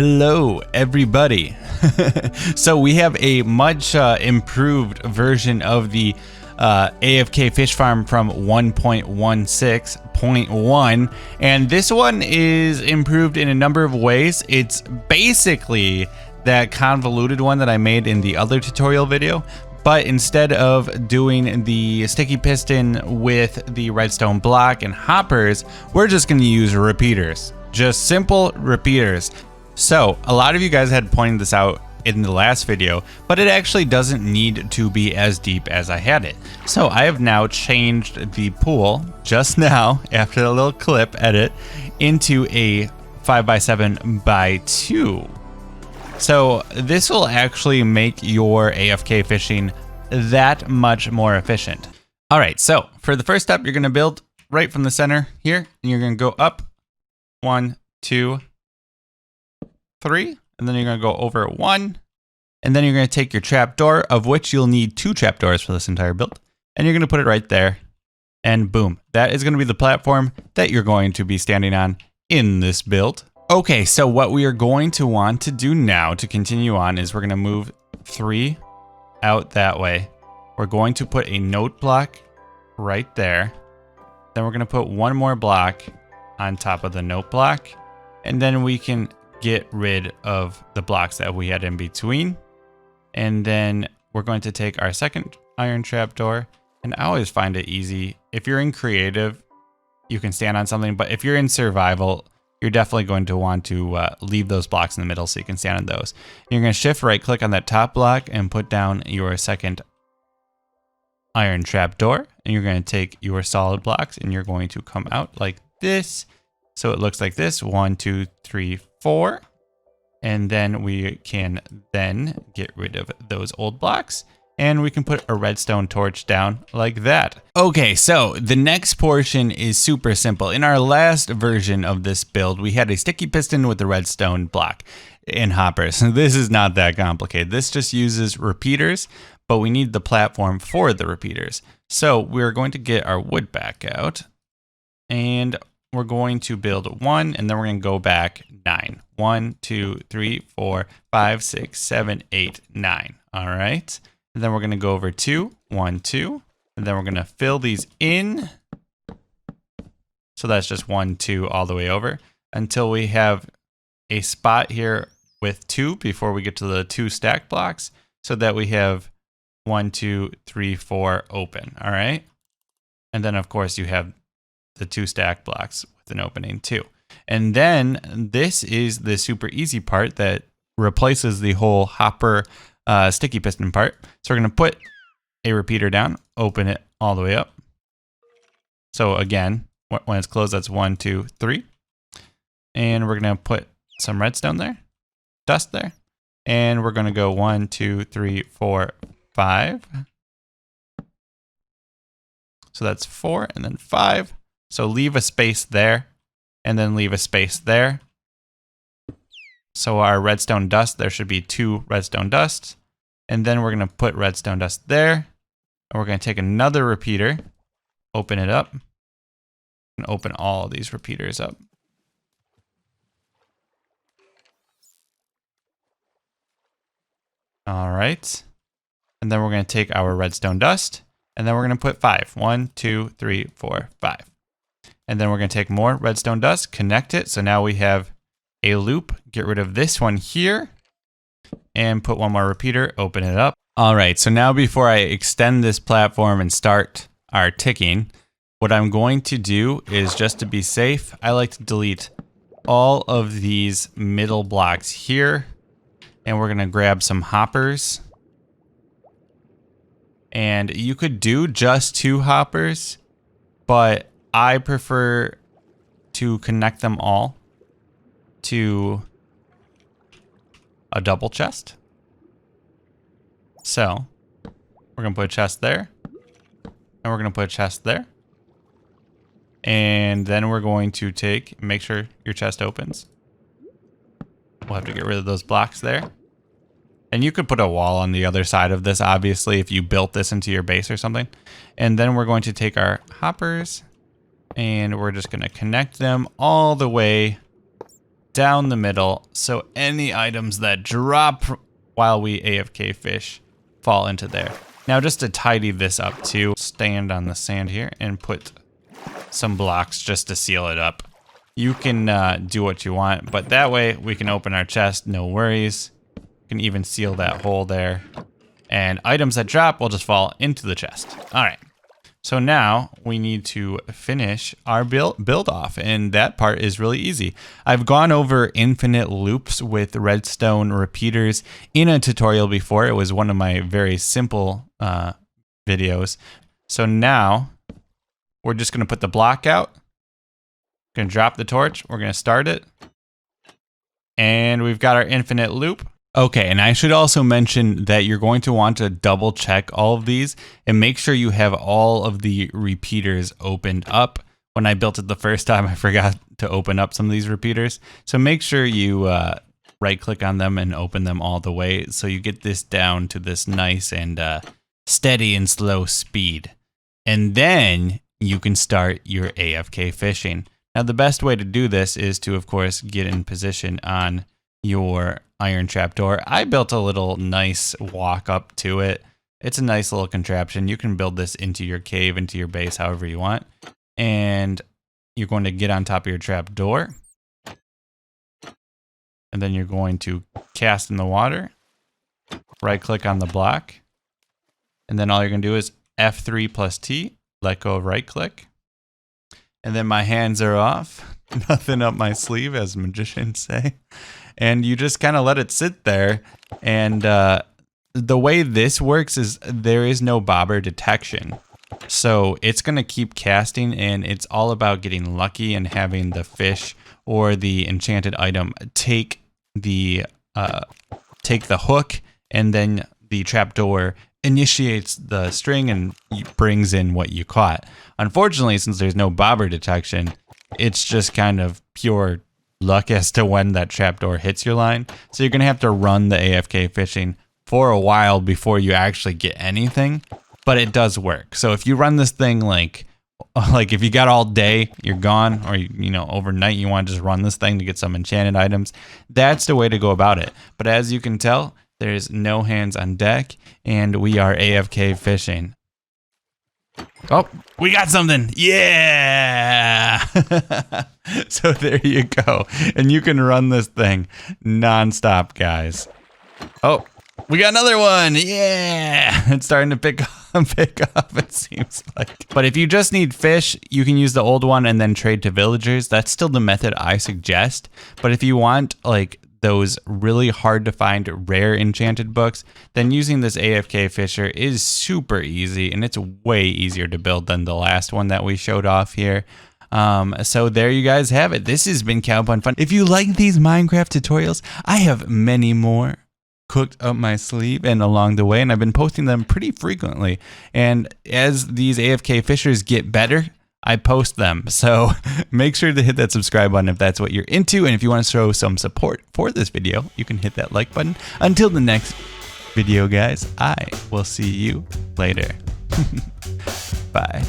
Hello everybody. So we have a much improved version of the AFK fish farm from 1.16.1, and this one is improved in a number of ways. It's basically that convoluted one that I made in the other tutorial video, but instead of doing the sticky piston with the redstone block and hoppers, we're just going to use repeaters. Just simple repeaters. So a lot of you guys had pointed this out in the last video, but it actually doesn't need to be as deep as I had it. So I have now changed the pool just now after a little clip edit into a 5x7x2. So this will actually make your AFK fishing that much more efficient. All right, so for the first step, you're gonna build right from the center here, and you're gonna go up 1, 2, 3, and then you're gonna go over 1, and then you're gonna take your trapdoor, of which you'll need 2 trapdoors for this entire build, and you're gonna put it right there, and boom, that is gonna be the platform that you're going to be standing on in this build. Okay, so what we are going to want to do now to continue on is we're gonna move 3 out that way. We're going to put a note block right there. Then we're gonna put 1 more block on top of the note block, and then we can get rid of the blocks that we had in between. And then we're going to take our second iron trapdoor, and I always find it easy. If you're in creative, you can stand on something, but if you're in survival, you're definitely going to want to leave those blocks in the middle so you can stand on those. You're going to shift right click on that top block and put down your second iron trapdoor, and you're going to take your solid blocks and you're going to come out like this. So it looks like this, 1, 2, 3, 4. And then we can then get rid of those old blocks, and we can put a redstone torch down like that. Okay, so the next portion is super simple. In our last version of this build, we had a sticky piston with a redstone block and hoppers. This is not that complicated. This just uses repeaters, but we need the platform for the repeaters. So we're going to get our wood back out, and we're going to build 1, and then we're going to go back 9. 1, 2, 3, 4, 5, 6, 7, 8, 9. All right. And then we're going to go over 2, 1, 2. And then we're going to fill these in. So that's just 1, 2 all the way over until we have a spot here with 2 before we get to the 2 stack blocks, so that we have 1, 2, 3, 4 open. All right. And then of course you have the 2 stack blocks with an opening too. And then this is the super easy part that replaces the whole hopper sticky piston part. So we're going to put a repeater down, open it all the way up. So again, when it's closed, that's 1, 2, 3. And we're going to put some redstone there, dust there. And we're going to go 1, 2, 3, 4, 5. So that's 4 and then 5. So leave a space there, and then leave a space there. So our redstone dust, there should be 2 redstone dusts. And then we're going to put redstone dust there. And we're going to take another repeater, open it up, and open all of these repeaters up. All right. And then we're going to take our redstone dust, and then we're going to put 5. 1, 2, 3, 4, 5. And then we're going to take more redstone dust, connect it. So now we have a loop. Get rid of this one here and put 1 more repeater, open it up. All right, so now before I extend this platform and start our ticking, what I'm going to do is, just to be safe, I like to delete all of these middle blocks here. And we're going to grab some hoppers. And you could do just 2 hoppers, but I prefer to connect them all to a double chest. So we're going to put a chest there, and we're going to put a chest there. And then we're going to make sure your chest opens. We'll have to get rid of those blocks there. And you could put a wall on the other side of this, obviously, if you built this into your base or something. And then we're going to take our hoppers, and we're just going to connect them all the way down the middle, so any items that drop while we AFK fish fall into there. Now just to tidy this up too, stand on the sand here and put some blocks just to seal it up. You can do what you want, but that way we can open our chest, no worries. You can even seal that hole there. And items that drop will just fall into the chest. All right. So now we need to finish our build off, and that part is really easy. I've gone over infinite loops with redstone repeaters in a tutorial before. It was one of my very simple videos. So now we're just going to put the block out. Going to drop the torch. We're going to start it. And we've got our infinite loop. Okay, and I should also mention that you're going to want to double check all of these and make sure you have all of the repeaters opened up. When I built it the first time, I forgot to open up some of these repeaters. So make sure you right click on them and open them all the way so you get this down to this nice and steady and slow speed. And then you can start your AFK fishing. Now the best way to do this is to, of course, get in position on your iron trapdoor. I built a little nice walk up to it. It's a nice little contraption. You can build this into your cave, into your base, however you want. And you're going to get on top of your trapdoor. And then you're going to cast in the water. Right click on the block. And then all you're going to do is F3 plus T. Let go of right click. And then my hands are off. Nothing up my sleeve, as magicians say. And you just kind of let it sit there. And the way this works is there is no bobber detection. So it's going to keep casting, and it's all about getting lucky and having the fish or the enchanted item take the hook, and then the trapdoor initiates the string and brings in what you caught. Unfortunately, since there's no bobber detection, it's just kind of pure luck as to when that trapdoor hits your line. So you're going to have to run the AFK fishing for a while before you actually get anything, but it does work. So if you run this thing like if you got all day, you're gone, or you know, overnight you want to just run this thing to get some enchanted items, that's the way to go about it. But as you can tell, there's no hands on deck, and we are AFK fishing. Oh, we got something. Yeah. So there you go. And you can run this thing nonstop, guys. Oh, we got another one. Yeah. It's starting to pick up, it seems like. But if you just need fish, you can use the old one and then trade to villagers. That's still the method I suggest. But if you want like those really hard to find rare enchanted books, then using this AFK Fisher is super easy, and it's way easier to build than the last one that we showed off here. So there you guys have it. This has been Cowbun Fun. If you like these Minecraft tutorials, I have many more cooked up my sleeve and along the way, and I've been posting them pretty frequently. And as these AFK Fishers get better, I post them. So make sure to hit that subscribe button if that's what you're into. And if you want to show some support for this video, you can hit that like button. Until the next video, guys, I will see you later. Bye.